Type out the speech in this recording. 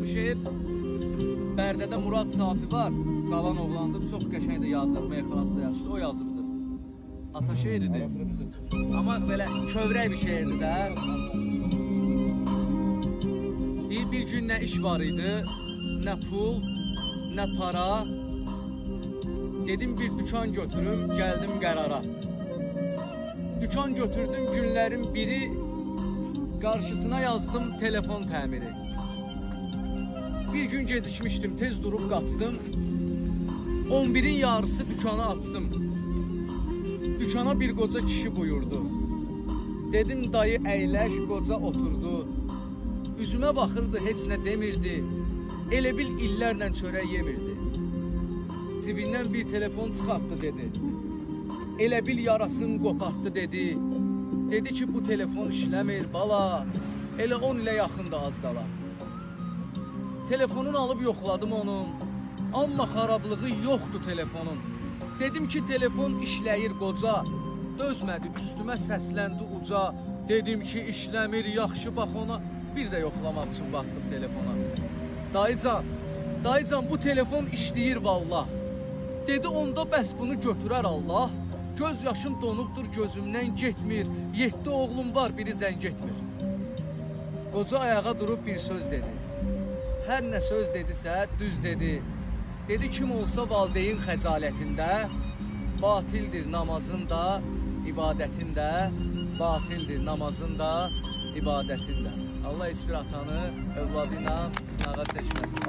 bu şeir Bərdədə Murad Safi var. Qalan oğlandır. Çox qəşəngdir yazır. Meyxanası da yaxşıdır. O yazıbdır. Ata şeiridir. Amma belə kövrək bir şeirdir də. Bir gün nə iş var idi, nə pul, nə para. Dedim bir dükan götürüm, gəldim qərara. Dükan götürdüm, günlərin biri qarşısına yazdım telefon təmiri. Bir gün gecikmişdim, tez durub qaçdım. 11'in yarısı dükanı açdım. Dükana bir qoca kişi buyurdu. Dedim dayı əyləş, qoca oturdu. Üzümə baxırdı, heç nə demirdi. Elə bil illərlə çörək yemirdi. Cibindən bir telefon çıxartdı dedi. Elə bil yarasını qopartdı dedi. Dedi ki bu telefon işləmir bala. Elə 10 ilə yaxında az qala. Telefonunu alıb yoxladım onun. Amma xarablığı yoxdur telefonun. Dedim ki telefon işləyir qoca. Dözmədi, üstümə səsləndi uca. Dedim ki işləmir, yaxşı bax ona. Bir də yoxlamaq üçün baxdım telefona. Dayıcan bu telefon işləyir vallah. Dedi onda bəs bunu götürər Allah. Göz yaşım donubdur, gözümdən getmir. 7 oğlum var, biri zəng etmir. Qoca ayağa durub bir söz dedi. Hər nə söz dedisə düz dedi. Dedi kim olsa valideyn xəcalətində, batildir namazında, ibadətində, batildir namazında, ibadətində. Allah heç bir atanı övladı ilə sınağa çəkməsin.